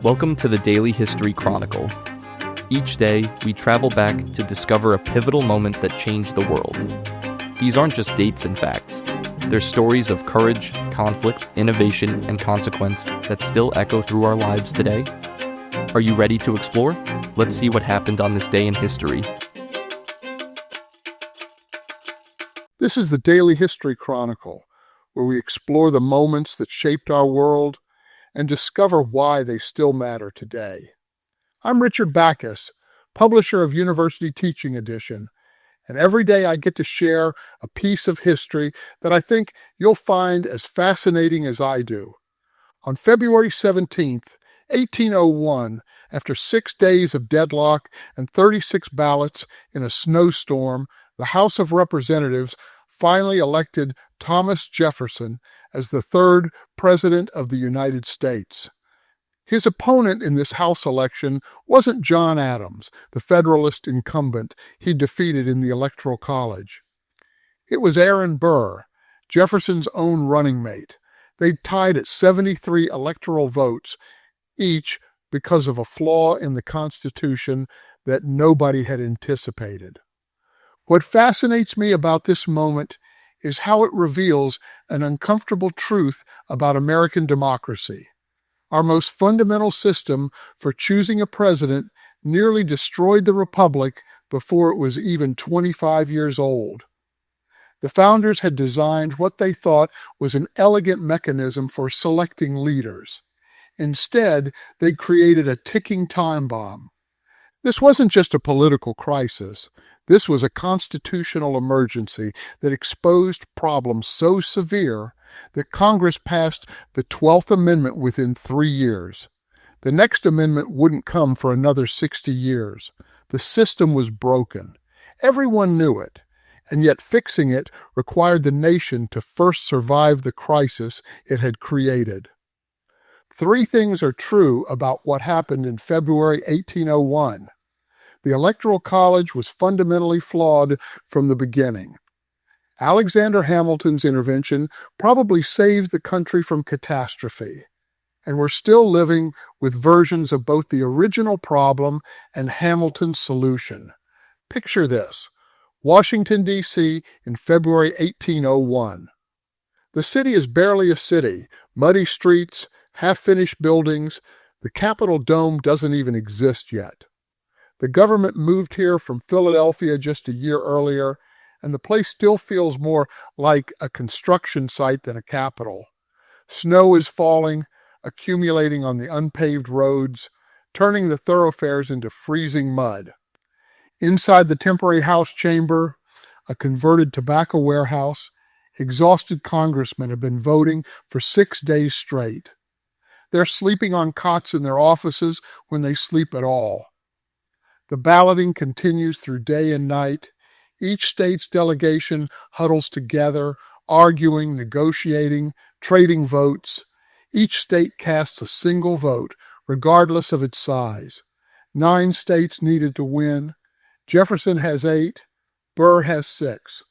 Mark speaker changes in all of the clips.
Speaker 1: Welcome to the Daily History Chronicle. Each day, we travel back to discover a pivotal moment that changed the world. These aren't just dates and facts. They're stories of courage, conflict, innovation, and consequence that still echo through our lives today. Are you ready to explore? Let's see what happened on this day in history.
Speaker 2: This is the Daily History Chronicle, where we explore the moments that shaped our world and discover why they still matter today. I'm Richard Backus, publisher of University Teaching Edition, and every day I get to share a piece of history that I think you'll find as fascinating as I do. On February 17th, 1801, after 6 days of deadlock and 36 ballots in a snowstorm, the House of Representatives finally elected Thomas Jefferson as the third President of the United States. His opponent in this House election wasn't John Adams, the Federalist incumbent he defeated in the Electoral College. It was Aaron Burr, Jefferson's own running mate. They tied at 73 electoral votes, each because of a flaw in the Constitution that nobody had anticipated. What fascinates me about this moment is how it reveals an uncomfortable truth about American democracy. Our most fundamental system for choosing a president nearly destroyed the republic before it was even 25 years old. The founders had designed what they thought was an elegant mechanism for selecting leaders. Instead, they created a ticking time bomb. This wasn't just a political crisis. This was a constitutional emergency that exposed problems so severe that Congress passed the 12th Amendment within 3 years. The next amendment wouldn't come for another 60 years. The system was broken. Everyone knew it, and yet fixing it required the nation to first survive the crisis it had created. 3 things are true about what happened in February 1801. The Electoral College was fundamentally flawed from the beginning. Alexander Hamilton's intervention probably saved the country from catastrophe, and we're still living with versions of both the original problem and Hamilton's solution. Picture this: Washington, D.C. in February 1801. The city is barely a city, muddy streets, half-finished buildings. The Capitol dome doesn't even exist yet. The government moved here from Philadelphia just a year earlier, and the place still feels more like a construction site than a capital. Snow is falling, accumulating on the unpaved roads, turning the thoroughfares into freezing mud. Inside the temporary House chamber, a converted tobacco warehouse, exhausted congressmen have been voting for 6 days straight. They're sleeping on cots in their offices when they sleep at all. The balloting continues through day and night. Each state's delegation huddles together, arguing, negotiating, trading votes. Each state casts a single vote, regardless of its size. 9 states needed to win. Jefferson has 8. Burr has 6.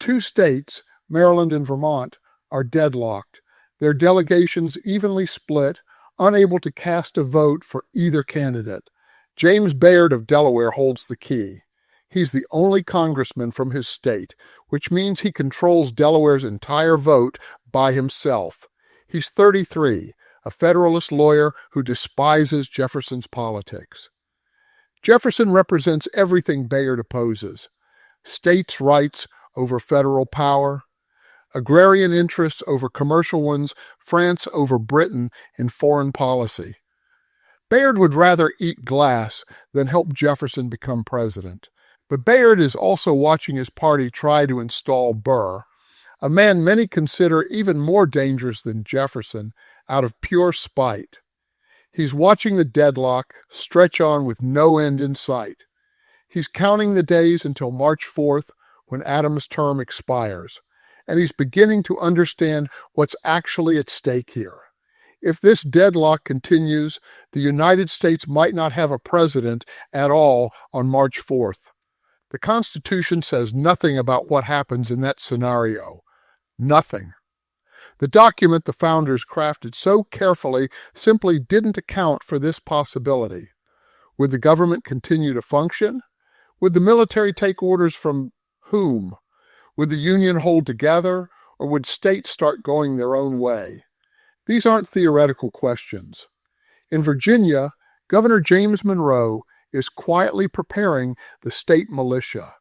Speaker 2: 2 states, Maryland and Vermont, are deadlocked. Their delegations evenly split, unable to cast a vote for either candidate. James Bayard of Delaware holds the key. He's the only congressman from his state, which means he controls Delaware's entire vote by himself. He's 33, a Federalist lawyer who despises Jefferson's politics. Jefferson represents everything Bayard opposes: states' rights over federal power, agrarian interests over commercial ones, France over Britain in foreign policy. Bayard would rather eat glass than help Jefferson become president. But Bayard is also watching his party try to install Burr, a man many consider even more dangerous than Jefferson, out of pure spite. He's watching the deadlock stretch on with no end in sight. He's counting the days until March 4th, when Adams' term expires, and he's beginning to understand what's actually at stake here. If this deadlock continues, the United States might not have a president at all on March 4th. The Constitution says nothing about what happens in that scenario. Nothing. The document the founders crafted so carefully simply didn't account for this possibility. Would the government continue to function? Would the military take orders from whom? Would the Union hold together, or would states start going their own way? These aren't theoretical questions. In Virginia, Governor James Monroe is quietly preparing the state militia.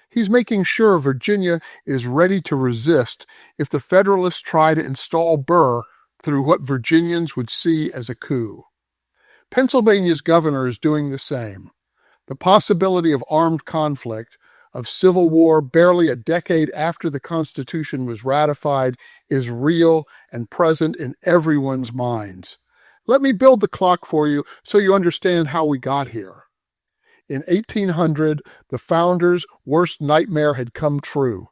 Speaker 2: He's making sure Virginia is ready to resist if the Federalists try to install Burr through what Virginians would see as a coup. Pennsylvania's governor is doing the same. The possibility of armed conflict, of civil war barely a decade after the Constitution was ratified, is real and present in everyone's minds. Let me build the clock for you so you understand how we got here. In 1800, the founders' worst nightmare had come true: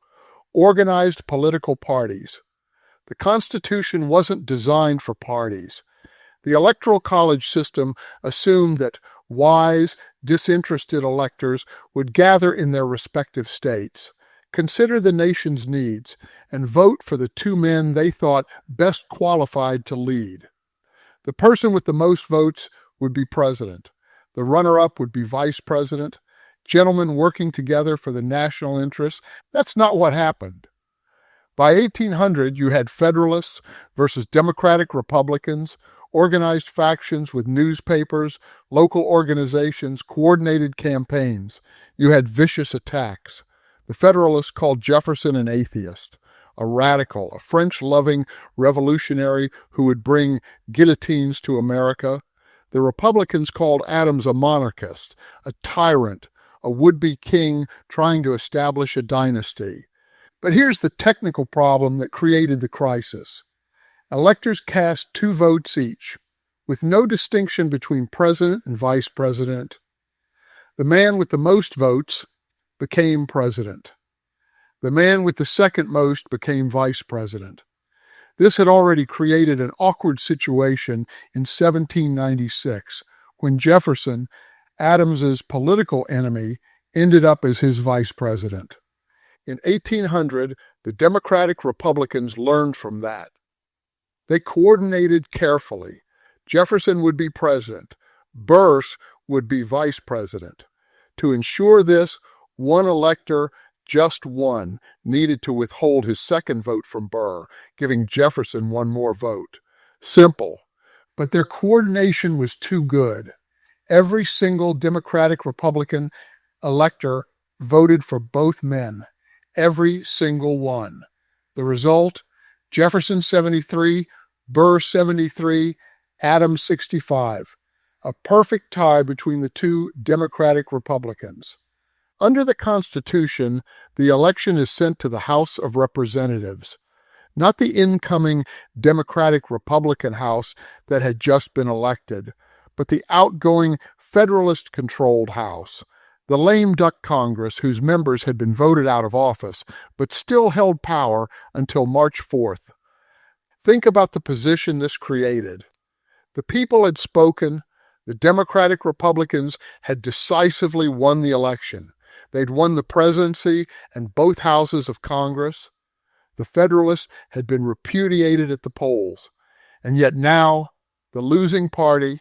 Speaker 2: organized political parties. The Constitution wasn't designed for parties. The Electoral College system assumed that wise, disinterested electors would gather in their respective states, consider the nation's needs, and vote for the two men they thought best qualified to lead. The person with the most votes would be president. The runner-up would be vice president. Gentlemen working together for the national interest. That's not what happened. By 1800, you had Federalists versus Democratic Republicans, organized factions with newspapers, local organizations, coordinated campaigns. You had vicious attacks. The Federalists called Jefferson an atheist, a radical, a French-loving revolutionary who would bring guillotines to America. The Republicans called Adams a monarchist, a tyrant, a would-be king trying to establish a dynasty. But here's the technical problem that created the crisis. Electors cast 2 votes each, with no distinction between president and vice president. The man with the most votes became president. The man with the second most became vice president. This had already created an awkward situation in 1796, when Jefferson, Adams's political enemy, ended up as his vice president. In 1800, the Democratic Republicans learned from that. They coordinated carefully. Jefferson would be president. Burr would be vice president. To ensure this, one elector, just one, needed to withhold his second vote from Burr, giving Jefferson one more vote. Simple. But their coordination was too good. Every single Democratic-Republican elector voted for both men. Every single one. The result? Jefferson 73, Burr 73, Adams 65. A perfect tie between the two Democratic Republicans. Under the Constitution, the election is sent to the House of Representatives, not the incoming Democratic-Republican House that had just been elected, but the outgoing Federalist-controlled House, the lame duck Congress whose members had been voted out of office but still held power until March 4th. Think about the position this created. The people had spoken. The Democratic Republicans had decisively won the election. They'd won the presidency and both houses of Congress. The Federalists had been repudiated at the polls. And yet now, the losing party,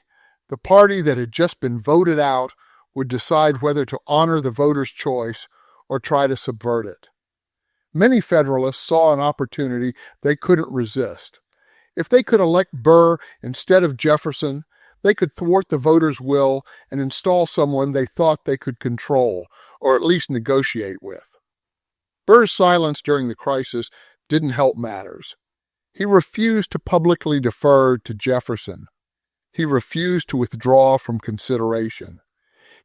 Speaker 2: the party that had just been voted out, would decide whether to honor the voters' choice or try to subvert it. Many Federalists saw an opportunity they couldn't resist. If they could elect Burr instead of Jefferson, they could thwart the voters' will and install someone they thought they could control, or at least negotiate with. Burr's silence during the crisis didn't help matters. He refused to publicly defer to Jefferson. He refused to withdraw from consideration.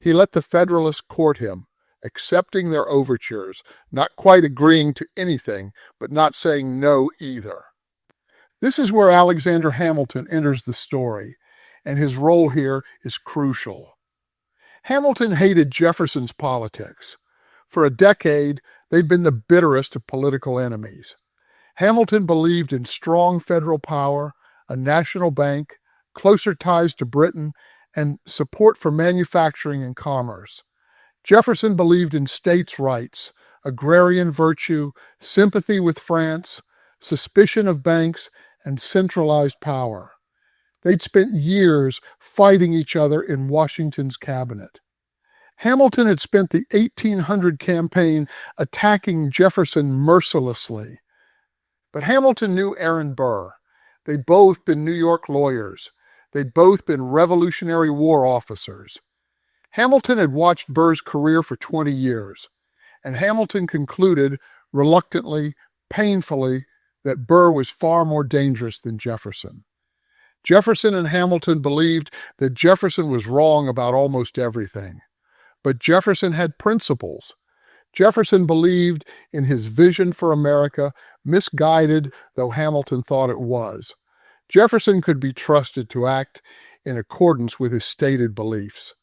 Speaker 2: He let the Federalists court him, accepting their overtures, not quite agreeing to anything, but not saying no either. This is where Alexander Hamilton enters the story, and his role here is crucial. Hamilton hated Jefferson's politics. For a decade, they'd been the bitterest of political enemies. Hamilton believed in strong federal power, a national bank, closer ties to Britain, and support for manufacturing and commerce. Jefferson believed in states' rights, agrarian virtue, sympathy with France, suspicion of banks, and centralized power. They'd spent years fighting each other in Washington's cabinet. Hamilton had spent the 1800 campaign attacking Jefferson mercilessly. But Hamilton knew Aaron Burr. They'd both been New York lawyers. They'd both been Revolutionary War officers. Hamilton had watched Burr's career for 20 years, and Hamilton concluded, reluctantly, painfully, that Burr was far more dangerous than Jefferson. Jefferson and Hamilton believed that Jefferson was wrong about almost everything. But Jefferson had principles. Jefferson believed in his vision for America, misguided though Hamilton thought it was. Jefferson could be trusted to act in accordance with his stated beliefs.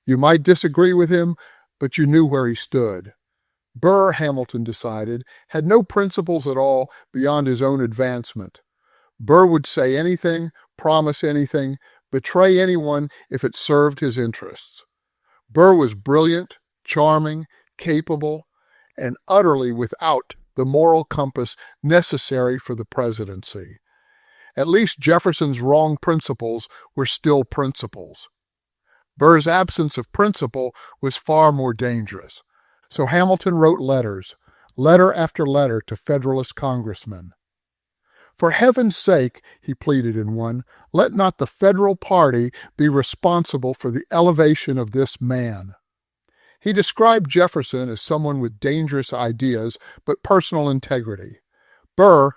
Speaker 2: You might disagree with him, but you knew where he stood. Burr, Hamilton decided, had no principles at all beyond his own advancement. Burr would say anything, promise anything, betray anyone if it served his interests. Burr was brilliant, charming, capable, and utterly without the moral compass necessary for the presidency. At least Jefferson's wrong principles were still principles. Burr's absence of principle was far more dangerous. So Hamilton wrote letters, letter after letter to Federalist congressmen. For heaven's sake, he pleaded in one, let not the federal party be responsible for the elevation of this man. He described Jefferson as someone with dangerous ideas but personal integrity. Burr,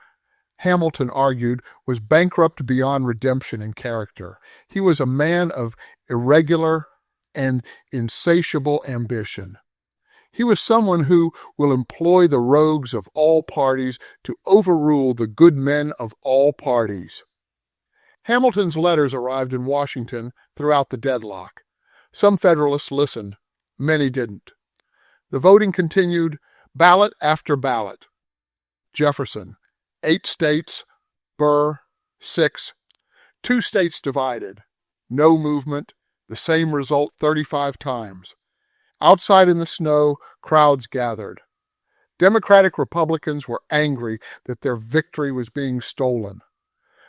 Speaker 2: Hamilton argued, was bankrupt beyond redemption in character. He was a man of irregular and insatiable ambition. He was someone who will employ the rogues of all parties to overrule the good men of all parties. Hamilton's letters arrived in Washington throughout the deadlock. Some Federalists listened, many didn't. The voting continued, ballot after ballot. Jefferson, 8 states, Burr, 6. 2 states divided. No movement, the same result 35 times. Outside in the snow, crowds gathered. Democratic Republicans were angry that their victory was being stolen.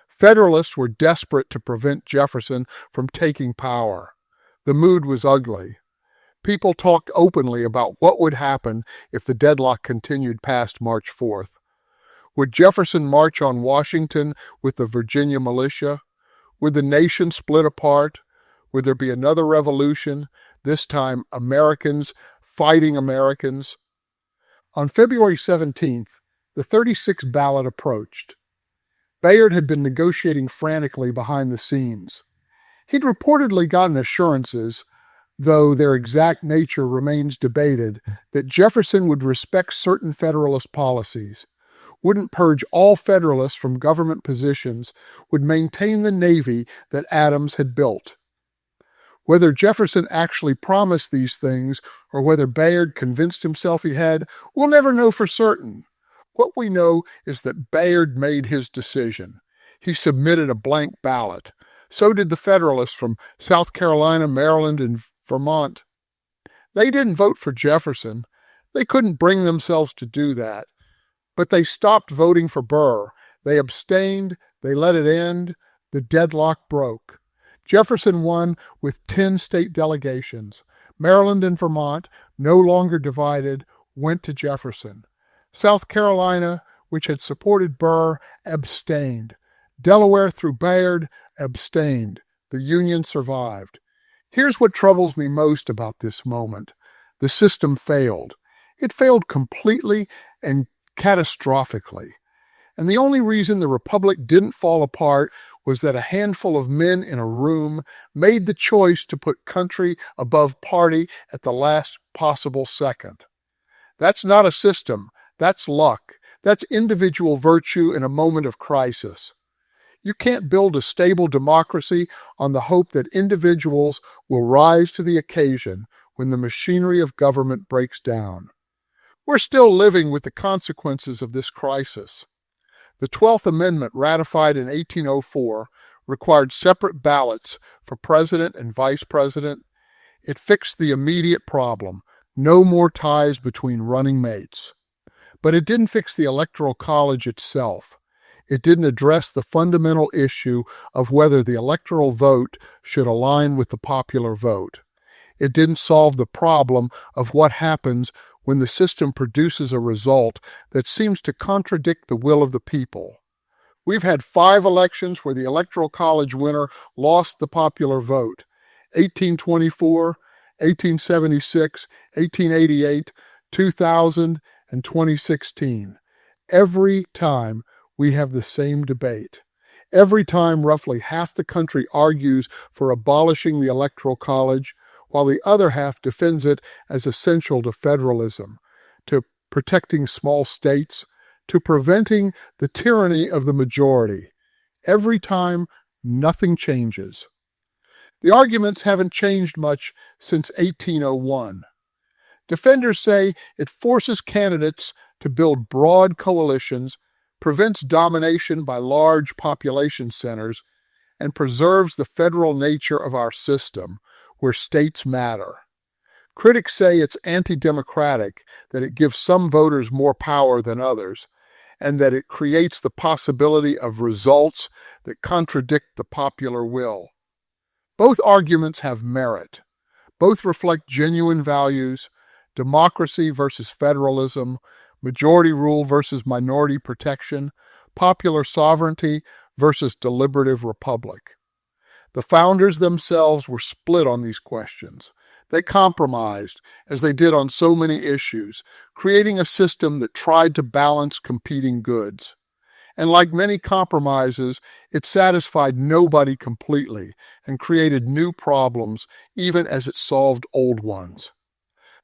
Speaker 2: Federalists were desperate to prevent Jefferson from taking power. The mood was ugly. People talked openly about what would happen if the deadlock continued past March 4th. Would Jefferson march on Washington with the Virginia militia? Would the nation split apart? Would there be another revolution, this time Americans fighting Americans? On February 17th, the 36th ballot approached. Bayard had been negotiating frantically behind the scenes. He'd reportedly gotten assurances, though their exact nature remains debated, that Jefferson would respect certain Federalist policies, wouldn't purge all Federalists from government positions, would maintain the Navy that Adams had built. Whether Jefferson actually promised these things or whether Bayard convinced himself he had, we'll never know for certain. What we know is that Bayard made his decision. He submitted a blank ballot. So did the Federalists from South Carolina, Maryland, and Vermont. They didn't vote for Jefferson. They couldn't bring themselves to do that. But they stopped voting for Burr. They abstained. They let it end. The deadlock broke. Jefferson won with 10 state delegations. Maryland and Vermont, no longer divided, went to Jefferson. South Carolina, which had supported Burr, abstained. Delaware, through Bayard, abstained. The Union survived. Here's what troubles me most about this moment. The system failed. It failed completely and catastrophically. And the only reason the Republic didn't fall apart was that a handful of men in a room made the choice to put country above party at the last possible second. That's not a system. That's luck. That's individual virtue in a moment of crisis. You can't build a stable democracy on the hope that individuals will rise to the occasion when the machinery of government breaks down. We're still living with the consequences of this crisis. The 12th Amendment, ratified in 1804, required separate ballots for president and vice president. It fixed the immediate problem: no more ties between running mates. But it didn't fix the Electoral College itself. It didn't address the fundamental issue of whether the electoral vote should align with the popular vote. It didn't solve the problem of what happens when the system produces a result that seems to contradict the will of the people. We've had 5 elections where the Electoral College winner lost the popular vote: 1824, 1876, 1888, 2000, and 2016. Every time we have the same debate. Every time roughly half the country argues for abolishing the Electoral College, while the other half defends it as essential to federalism, to protecting small states, to preventing the tyranny of the majority. Every time, nothing changes. The arguments haven't changed much since 1801. Defenders say it forces candidates to build broad coalitions, prevents domination by large population centers, and preserves the federal nature of our system, where states matter. Critics say it's anti-democratic, that it gives some voters more power than others, and that it creates the possibility of results that contradict the popular will. Both arguments have merit. Both reflect genuine values: democracy versus federalism, majority rule versus minority protection, popular sovereignty versus deliberative republic. The founders themselves were split on these questions. They compromised, as they did on so many issues, creating a system that tried to balance competing goods. And like many compromises, it satisfied nobody completely and created new problems, even as it solved old ones.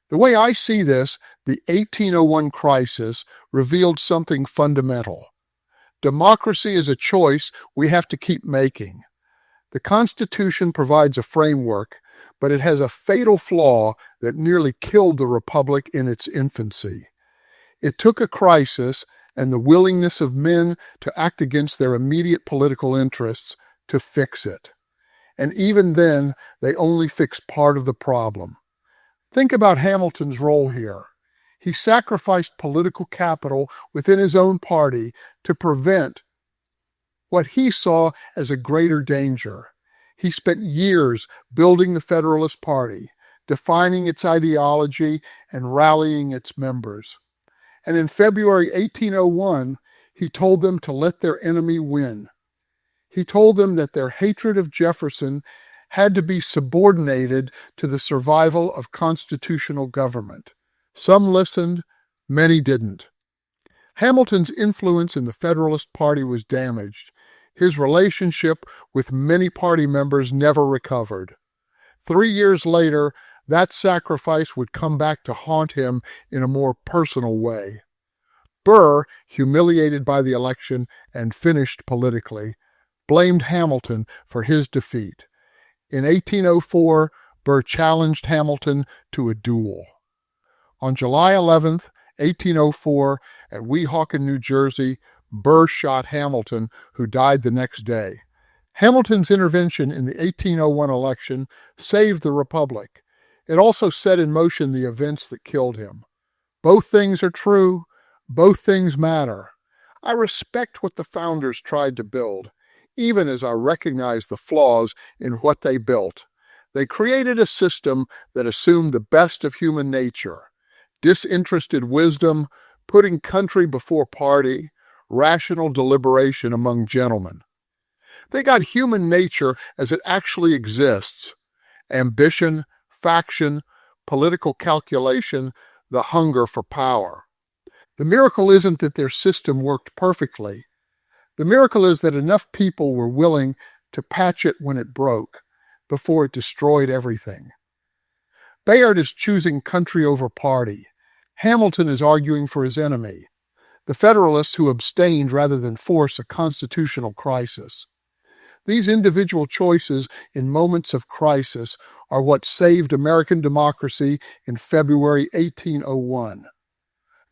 Speaker 2: The way I see this, the 1801 crisis revealed something fundamental. Democracy is a choice we have to keep making. The Constitution provides a framework, but it has a fatal flaw that nearly killed the Republic in its infancy. It took a crisis and the willingness of men to act against their immediate political interests to fix it. And even then, they only fixed part of the problem. Think about Hamilton's role here. He sacrificed political capital within his own party to prevent what he saw as a greater danger. He spent years building the Federalist Party, defining its ideology and rallying its members. And in February 1801, he told them to let their enemy win. He told them that their hatred of Jefferson had to be subordinated to the survival of constitutional government. Some listened, many didn't. Hamilton's influence in the Federalist Party was damaged. His relationship with many party members never recovered. 3 years later, that sacrifice would come back to haunt him in a more personal way. Burr, humiliated by the election and finished politically, blamed Hamilton for his defeat. In 1804, Burr challenged Hamilton to a duel. On July 11, 1804, at Weehawken, New Jersey, Burr shot Hamilton, who died the next day. Hamilton's intervention in the 1801 election saved the Republic. It also set in motion the events that killed him. Both things are true. Both things matter. I respect what the founders tried to build, even as I recognize the flaws in what they built. They created a system that assumed the best of human nature: disinterested wisdom, putting country before party, rational deliberation among gentlemen. They got human nature as it actually exists: ambition, faction, political calculation, the hunger for power. The miracle isn't that their system worked perfectly. The miracle is that enough people were willing to patch it when it broke, before it destroyed everything. Bayard is choosing country over party. Hamilton is arguing for his enemy, the Federalists who abstained rather than force a constitutional crisis. These individual choices in moments of crisis are what saved American democracy in February 1801.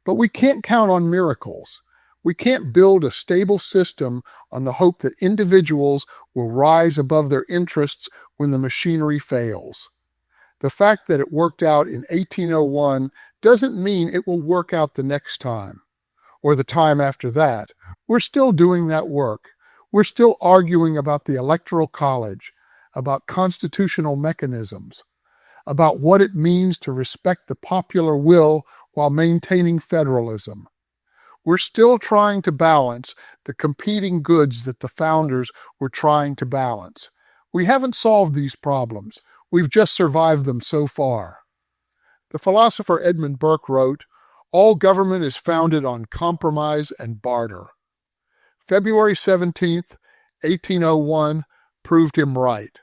Speaker 2: But we can't count on miracles. We can't build a stable system on the hope that individuals will rise above their interests when the machinery fails. The fact that it worked out in 1801 doesn't mean it will work out the next time. or the time after that, we're still doing that work. We're still arguing about the Electoral College, about constitutional mechanisms, about what it means to respect the popular will while maintaining federalism. We're still trying to balance the competing goods that the founders were trying to balance. We haven't solved these problems. We've just survived them so far. The philosopher Edmund Burke wrote, "All government is founded on compromise and barter." February 17th, 1801, proved him right.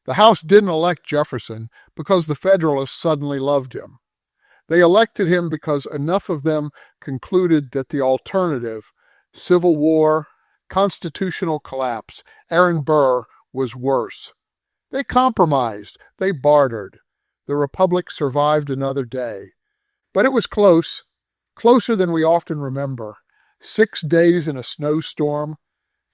Speaker 2: The House didn't elect Jefferson because the Federalists suddenly loved him. They elected him because enough of them concluded that the alternative, civil war, constitutional collapse, Hamilton-Burr, was worse. They compromised. They bartered. The Republic survived another day. But it was close, closer than we often remember. 6 days in a snowstorm,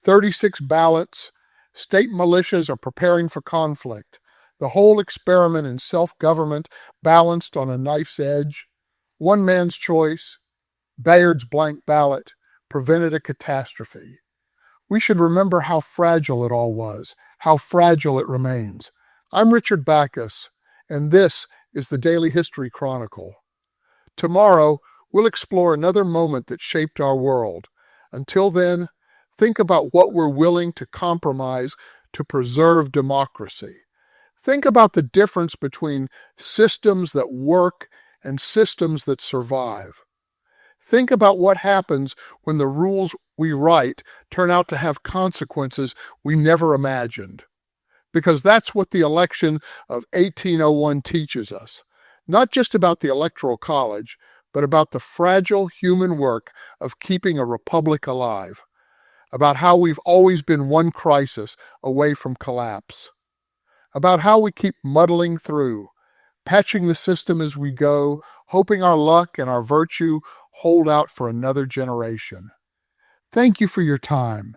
Speaker 2: 36 ballots, state militias are preparing for conflict. The whole experiment in self-government balanced on a knife's edge. One man's choice, Bayard's blank ballot, prevented a catastrophe. We should remember how fragile it all was, how fragile it remains. I'm Richard Backus, and this is the Daily History Chronicle. Tomorrow, we'll explore another moment that shaped our world. Until then, think about what we're willing to compromise to preserve democracy. Think about the difference between systems that work and systems that survive. Think about what happens when the rules we write turn out to have consequences we never imagined. Because that's what the election of 1801 teaches us. Not just about the Electoral College, but about the fragile human work of keeping a republic alive. About how we've always been one crisis away from collapse. About how we keep muddling through, patching the system as we go, hoping our luck and our virtue hold out for another generation. Thank you for your time.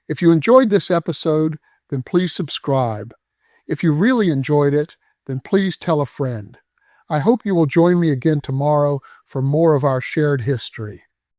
Speaker 2: If you enjoyed this episode, then please subscribe. If you really enjoyed it, then please tell a friend. I hope you will join me again tomorrow for more of our shared history.